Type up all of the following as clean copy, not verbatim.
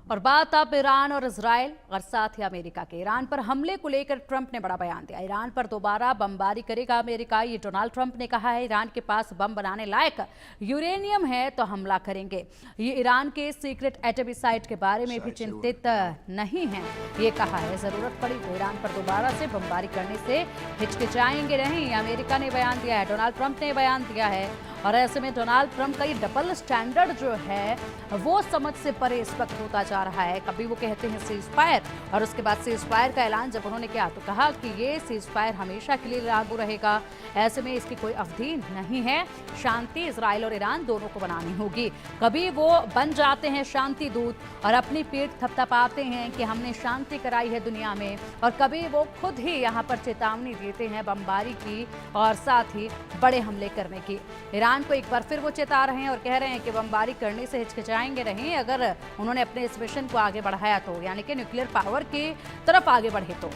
और बात अब ईरान और इजराइल और साथ ही अमेरिका के। ईरान पर हमले को लेकर ट्रंप ने बड़ा बयान दिया। ईरान पर दोबारा बमबारी करेगा अमेरिका, ये डोनाल्ड ट्रंप ने कहा है। ईरान के पास बम बनाने लायक यूरेनियम है तो हमला करेंगे। ये ईरान के सीक्रेट एटमी साइट के बारे में भी चिंतित नहीं है, ये कहा है। जरूरत पड़ी तो ईरान पर दोबारा से बमबारी करने से हिचकिचाएंगे नहीं, अमेरिका ने बयान दिया है, डोनाल्ड ट्रंप ने बयान दिया है। और ऐसे में डोनाल्ड ट्रंप का ये डबल स्टैंडर्ड जो है वो समझ से परे इस वक्त होता जा रहा है। कभी वो कहते हैं सीज फायर और उसके बाद सीज फायर का ऐलान जब उन्होंने किया तो कहा कि ये सीज फायर हमेशा के लिए लागू रहेगा। ऐसे में इसकी कोई अवधि नहीं है, शांति इजराइल और ईरान दोनों को बनानी होगी। कभी वो बन जाते हैं शांति दूत और अपनी पीठ थपथपाते हैं कि हमने शांति कराई है दुनिया में, और कभी वो खुद ही यहाँ पर चेतावनी देते हैं बमबारी की और साथ ही बड़े हमले करने की। ईरान को एक बार फिर वो चेता रहे हैं और कह रहे हैं कि बमबारी करने से हिचकिचाएंगे नहीं अगर उन्होंने अपने इस मिशन को आगे बढ़ाया तो, यानी कि न्यूक्लियर पावर की तरफ आगे बढ़े तो।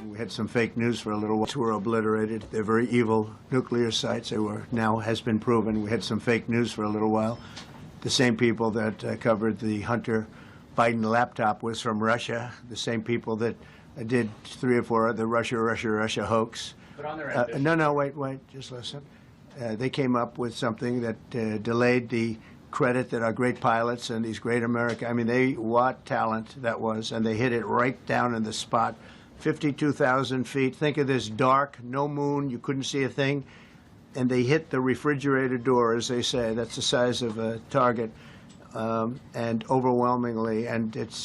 We had some fake news for a little while. Were obliterated. They're very evil nuclear sites. They were now has been proven. We had some fake news for a little while. The same people that covered the Hunter Biden laptop was from Russia. The same people that did 3 or 4 other Russia hoax. But on their no, wait, just listen. They came up with something that delayed the credit that our great pilots and these great America. I mean, what talent that was, and they hit it right down in the spot. 52,000 feet. Think of this dark, no moon, you couldn't see a thing, and they hit the refrigerator door, as they say. That's the size of a target, and overwhelmingly, and it's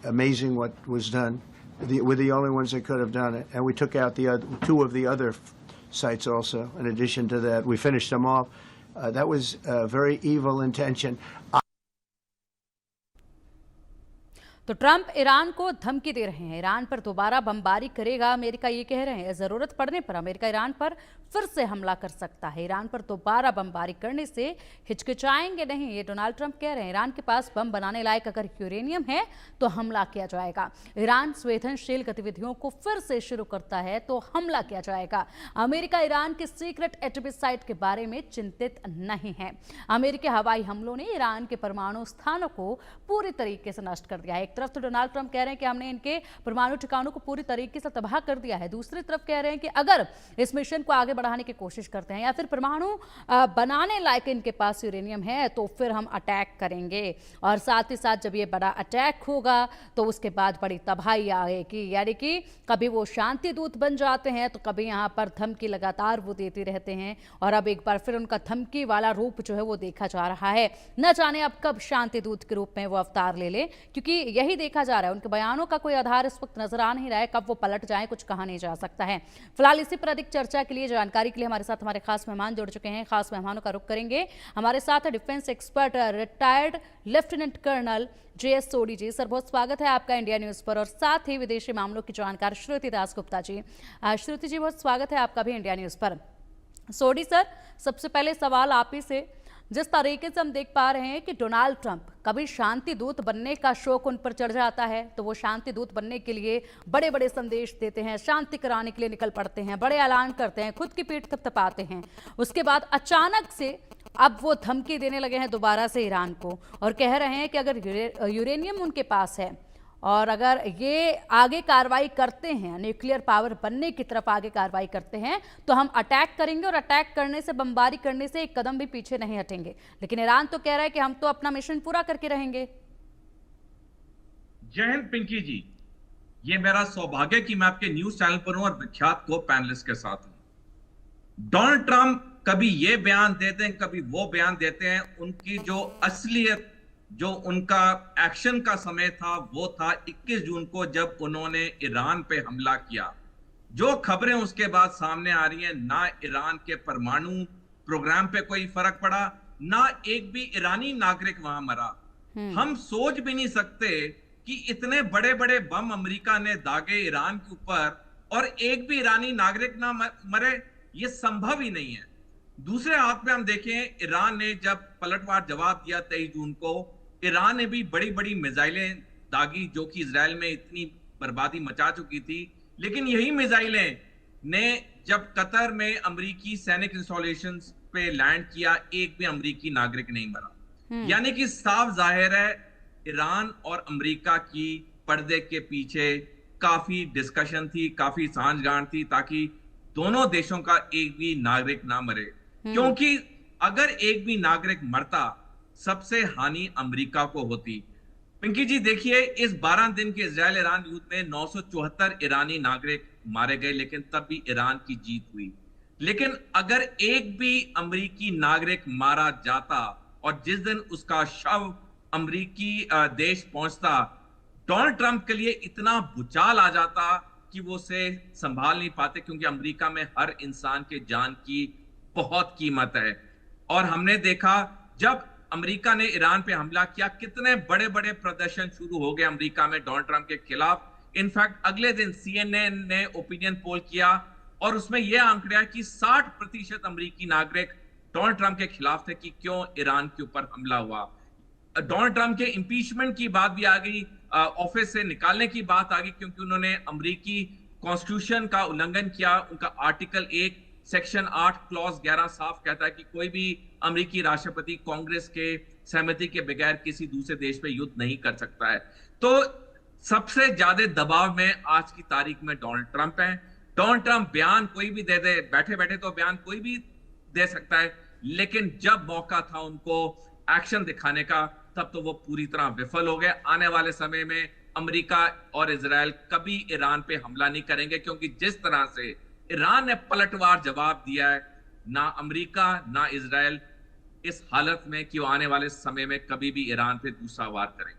amazing what was done. We're the only ones that could have done it, and we took out the other, 2 of the other sites also. In addition to that, we finished them off. That was a very evil intention. तो Trump Iran को धमकी दे रहे हैं, Iran पर दोबारा बमबारी करेगा America, ये कह रहे हैं। जरूरत पड़ने पर अमेरिका ईरान पर फिर से हमला कर सकता है। ईरान पर दोबारा बमबारी करने से हिचकिचाएंगे नहीं, ये डोनाल्ड ट्रंप कह रहे हैं। ईरान के पास बम बनाने लायक अगर यूरेनियम है तो हमला किया जाएगा। ईरान संवेदनशील गतिविधियों को फिर से शुरू करता है तो हमला किया जाएगा। अमेरिका ईरान के सीक्रेट एटमी साइट के बारे में चिंतित नहीं है। अमेरिकी हवाई हमलों ने ईरान के परमाणु स्थानों को पूरी तरीके से नष्ट कर दिया है। एक तरफ तो डोनाल्ड ट्रंप कह रहे हैं कि हमने इनके परमाणु ठिकानों को पूरी तरीके से तबाह कर दिया है, दूसरी तरफ कह रहे हैं कि अगर इस मिशन को आगे बढ़ाने की कोशिश करते हैं या फिर परमाणु बनाने लायक इनके पास यूरेनियम है तो फिर हम अटैक करेंगे। और साथ ही साथ जब ये बड़ा अटैक होगा तो उसके बाद बड़ी तबाही आएगी। यानी कि कभी वो शांति दूत बन जाते हैं तो कभी यहाँ पर धमकी लगातार वो देते रहते हैं, और अब एक बार फिर उनका धमकी वाला रूप जो है वो देखा जा रहा है। न जाने अब कब शांति दूत के रूप में वो अवतार ले ले, क्योंकि यही देखा जा रहा है। उनके बयानों का कोई आधार इस वक्त नजर आ नहीं रहा है, कब वो पलट जाए कुछ कहा नहीं जा सकता है। फिलहाल इसी पर अधिक चर्चा के लिए, जानकारी के लिए हमारे साथ हमारे खास मेहमान जुड़ चुके हैं। खास मेहमानों का रुख करेंगे। हमारे साथ है defence expert retired lieutenant colonel JS Sodhi ji. Sir, बहुत स्वागत है आपका इंडिया न्यूज पर। और साथ ही विदेशी मामलों की जानकार श्रुति दास गुप्ता जी। श्रुति जी, बहुत स्वागत है आपका भी इंडिया न्यूज पर। सोडी सर, सबसे पहले सवाल आप ही से, जिस तरीके से हम देख पा रहे हैं कि डोनाल्ड ट्रंप कभी शांति दूत बनने का शौक उन पर चढ़ जाता है तो वो शांति दूत बनने के लिए बड़े बड़े संदेश देते हैं, शांति कराने के लिए निकल पड़ते हैं, बड़े ऐलान करते हैं, खुद की पीठ थपथपाते हैं। उसके बाद अचानक से अब वो धमकी देने लगे हैं दोबारा से ईरान को और कह रहे हैं कि अगर यूरेनियम उनके पास है और अगर ये आगे कार्रवाई करते हैं, न्यूक्लियर पावर बनने की तरफ आगे कार्रवाई करते हैं तो हम अटैक करेंगे, और अटैक करने से, बमबारी करने से एक कदम भी पीछे नहीं हटेंगे। लेकिन ईरान तो कह रहा है कि हम तो अपना मिशन पूरा करके रहेंगे। जय हिंद पिंकी जी, ये मेरा सौभाग्य कि मैं आपके न्यूज चैनल पर हूं और विख्यात को पैनलिस्ट के साथ हूं। डोनाल्ड ट्रंप कभी ये बयान देते हैं, कभी वो बयान देते हैं। उनकी जो असलियत, जो उनका एक्शन का समय था वो था 21 जून को, जब उन्होंने ईरान पे हमला किया। जो खबरें उसके बाद सामने आ रही हैं, ना ईरान के परमाणु प्रोग्राम पे कोई फर्क पड़ा, ना एक भी ईरानी नागरिक वहां मरा। हम सोच भी नहीं सकते कि इतने बड़े बड़े बम अमेरिका ने दागे ईरान के ऊपर और एक भी ईरानी नागरिक ना मरे, ये संभव ही नहीं है। दूसरे हाथ में हम देखें, ईरान ने जब पलटवार जवाब दिया 23 जून को, ईरान ने भी बड़ी बड़ी मिसाइलें दागी जो कि इजराइल में इतनी बर्बादी मचा चुकी थी। लेकिन यही मिसाइलें ने जब कतर में अमेरिकी सैनिक इंस्टॉलेशंस पे लैंड किया, एक भी अमेरिकी नागरिक नहीं मरा। यानी कि साफ जाहिर है ईरान और अमेरिका की पर्दे के पीछे काफी डिस्कशन थी, काफी सांठगांठ थी, ताकि दोनों देशों का एक भी नागरिक ना मरे। क्योंकि अगर एक भी नागरिक मरता, सबसे हानि अमेरिका को होती। पिंकी जी देखिए, इस 12 दिन के इजराइल ईरान युद्ध में 974 ईरानी नागरिक मारे गए, लेकिन तब भी ईरान की जीत हुई। लेकिन अगर एक भी अमेरिकी नागरिक मारा जाता और जिस दिन उसका शव अमेरिकी देश पहुंचता, डोनाल्ड ट्रंप के लिए इतना भूचाल आ जाता कि वो उसे संभाल नहीं पाते, क्योंकि अमेरिका में हर इंसान के जान की बहुत कीमत है। और हमने देखा जब अमेरिका ने ईरान पे हमला किया, कितने बड़े बड़े प्रदर्शन शुरू हो गए अमेरिका में डोनाल्ड ट्रंप के खिलाफ। इनफैक्ट अगले दिन CNN ने ओपिनियन पोल किया और उसमें यह आंकड़ा है कि 60% अमेरिकी नागरिक डोनाल्ड ट्रंप के खिलाफ थे कि क्यों ईरान के ऊपर हमला हुआ। डोनाल्ड ट्रंप के इंपीचमेंट की बात भी आ गई, ऑफिस से निकालने की बात आ गई, क्योंकि उन्होंने अमेरिकी कॉन्स्टिट्यूशन का उल्लंघन किया। उनका आर्टिकल 1 सेक्शन 8 क्लॉज 11 साफ कहता है कि कोई भी अमेरिकी राष्ट्रपति कांग्रेस के सहमति के बगैर किसी दूसरे देश पे युद्ध नहीं कर सकता है। तो सबसे ज्यादा दबाव में आज की तारीख में डोनाल्ड ट्रंप है। डोनाल्ड ट्रंप बयान कोई भी दे दे, बैठे बैठे तो बयान कोई भी दे सकता है, लेकिन जब मौका था उनको एक्शन दिखाने का, तब तो वो पूरी तरह विफल हो गए। आने वाले समय में अमेरिका और इजराइल कभी ईरान पे हमला नहीं करेंगे, क्योंकि जिस तरह से ईरान ने पलटवार जवाब दिया है, ना अमेरिका ना इजराइल इस हालत में कि वो आने वाले समय में कभी भी ईरान पे दूसरा वार करेंगे।